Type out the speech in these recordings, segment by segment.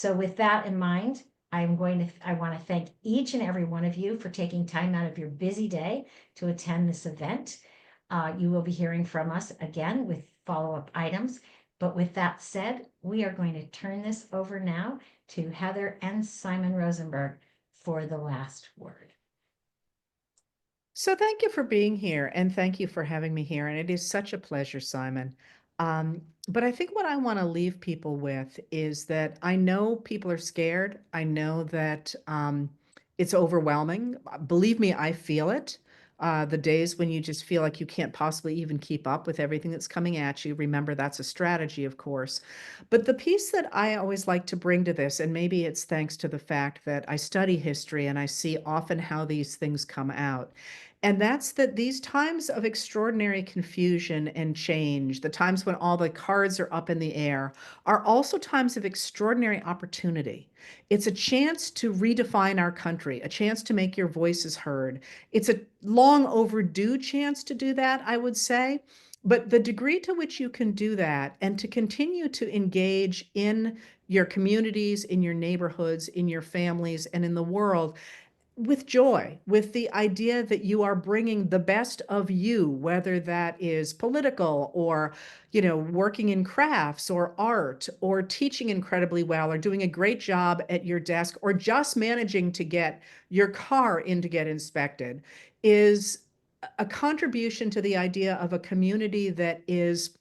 So with that in mind, I want to thank each and every one of you for taking time out of your busy day to attend this event. You will be hearing from us again with follow-up items. But with that said, we are going to turn this over now to Heather and Simon Rosenberg for the last word. So thank you for being here and thank you for having me here. And it is such a pleasure, Simon. But I think what I want to leave people with is that I know people are scared. I know that it's overwhelming. Believe me, I feel it. The days when you just feel like you can't possibly even keep up with everything that's coming at you. Remember, that's a strategy, of course. But the piece that I always like to bring to this, and maybe it's thanks to the fact that I study history and I see often how these things come out, and that's that these times of extraordinary confusion and change, the times when all the cards are up in the air, are also times of extraordinary opportunity. It's a chance to redefine our country, a chance to make your voices heard. It's a long overdue chance to do that, I would say. But the degree to which you can do that and to continue to engage in your communities, in your neighborhoods, in your families, and in the world with joy, with the idea that you are bringing the best of you, whether that is political or, working in crafts or art or teaching incredibly well or doing a great job at your desk or just managing to get your car in to get inspected, is a contribution to the idea of a community that is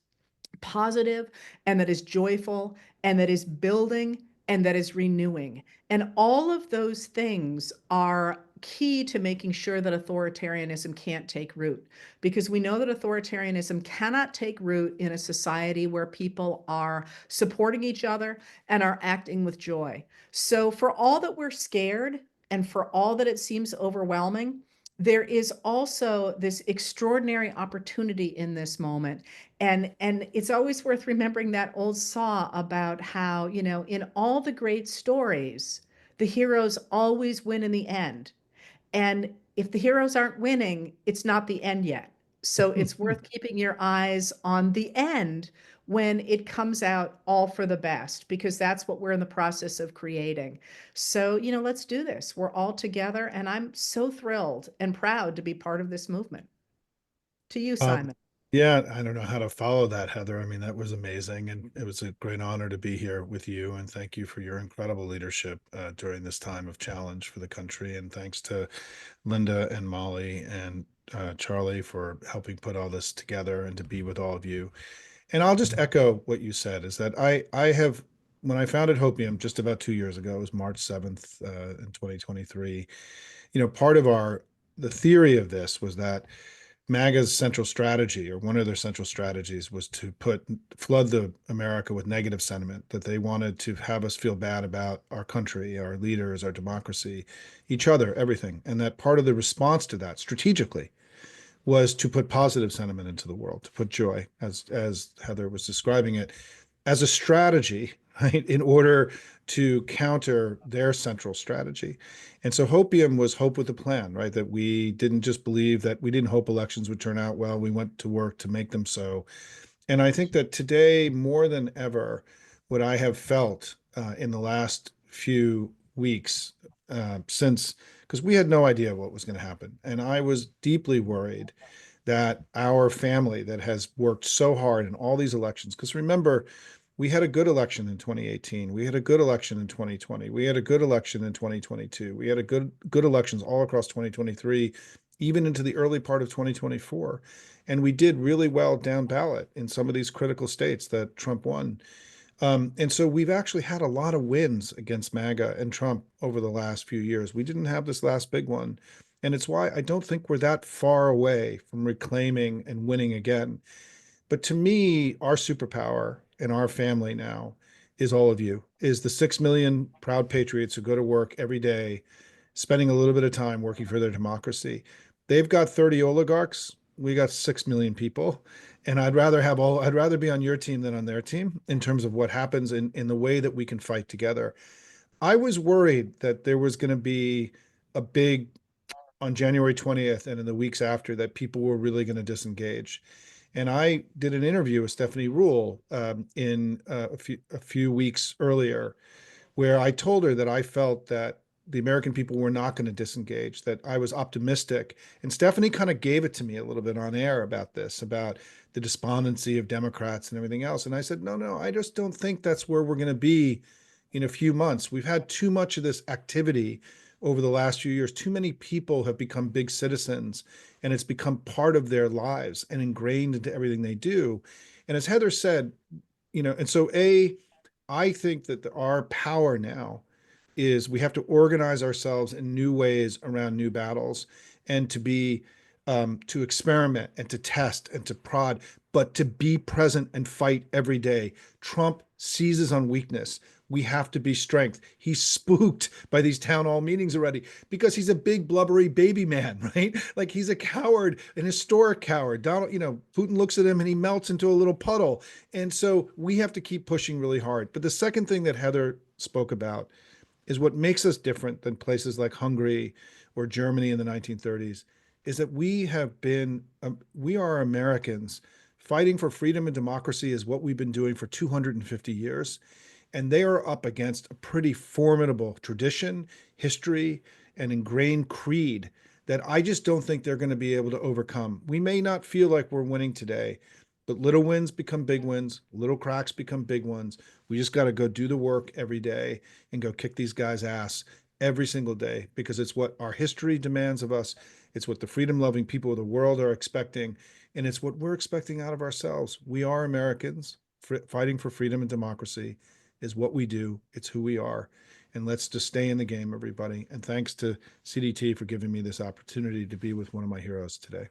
positive and that is joyful and that is building and that is renewing. And all of those things are key to making sure that authoritarianism can't take root, because we know that authoritarianism cannot take root in a society where people are supporting each other and are acting with joy. So for all that we're scared and for all that it seems overwhelming, there is also this extraordinary opportunity in this moment. And it's always worth remembering that old saw about how, in all the great stories, the heroes always win in the end. And if the heroes aren't winning, it's not the end yet. So it's worth keeping your eyes on the end when it comes out all for the best, because that's what we're in the process of creating. So, let's do this. We're all together, and I'm so thrilled and proud to be part of this movement. To you, Um, Simon. yeah, I don't know how to follow that, Heather. I mean, that was amazing, and it was a great honor to be here with you. And thank you for your incredible leadership during this time of challenge for the country. And thanks to Linda and Molly and Charlie for helping put all this together and to be with all of you. And I'll just echo what you said, is that I have, when I founded Hopium just about 2 years ago, it was March 7th in 2023. Part of the theory of this was that MAGA's central strategy, or one of their central strategies, was to flood the America with negative sentiment, that they wanted to have us feel bad about our country, our leaders, our democracy, each other, everything. And that part of the response to that strategically was to put positive sentiment into the world, to put joy, as Heather was describing it, as a strategy, right, in order to counter their central strategy. And so Hopium was hope with a plan, right? That we didn't just believe that we didn't hope elections would turn out well. We went to work to make them so. And I think that today, more than ever, what I have felt in the last few weeks since, because we had no idea what was going to happen. And I was deeply worried that our family that has worked so hard in all these elections, because remember, we had a good election in 2018. We had a good election in 2020. We had a good election in 2022. We had a good elections all across 2023, even into the early part of 2024. And we did really well down ballot in some of these critical states that Trump won. And so we've actually had a lot of wins against MAGA and Trump over the last few years. We didn't have this last big one. And it's why I don't think we're that far away from reclaiming and winning again. But to me, our superpower and our family now is all of you, is the 6 million proud patriots who go to work every day, spending a little bit of time working for their democracy. They've got 30 oligarchs. We got 6 million people. And I'd rather be on your team than on their team in terms of what happens in the way that we can fight together. I was worried that there was going to be a big on January 20th and in the weeks after, that people were really going to disengage. And I did an interview with Stephanie Ruhle in a few weeks earlier, where I told her that I felt that the American people were not going to disengage, that I was optimistic. And Stephanie kind of gave it to me a little bit on air about this, about the despondency of Democrats and everything else. And I said, no, no, I just don't think that's where we're going to be in a few months. We've had too much of this activity over the last few years. Too many people have become big citizens, and it's become part of their lives and ingrained into everything they do. And as Heather said, and so I think that our power now is we have to organize ourselves in new ways around new battles, and to experiment and to test and to prod, but to be present and fight every day. Trump seizes on weakness. We have to be strength. He's spooked by these town hall meetings already because he's a big blubbery baby man, right? Like, he's a coward, an historic coward. Donald, Putin looks at him and he melts into a little puddle. And so we have to keep pushing really hard. But the second thing that Heather spoke about is what makes us different than places like Hungary or Germany in the 1930s, is that we are Americans. Fighting for freedom and democracy is what we've been doing for 250 years. And they are up against a pretty formidable tradition, history, and ingrained creed that I just don't think they're going to be able to overcome. We may not feel like we're winning today, but little wins become big wins, little cracks become big ones. We just got to go do the work every day and go kick these guys' ass every single day, because it's what our history demands of us. It's what the freedom-loving people of the world are expecting, and it's what we're expecting out of ourselves. We are Americans. Fighting for freedom and democracy is what we do. It's who we are. And let's just stay in the game, everybody. And thanks to CDT for giving me this opportunity to be with one of my heroes today.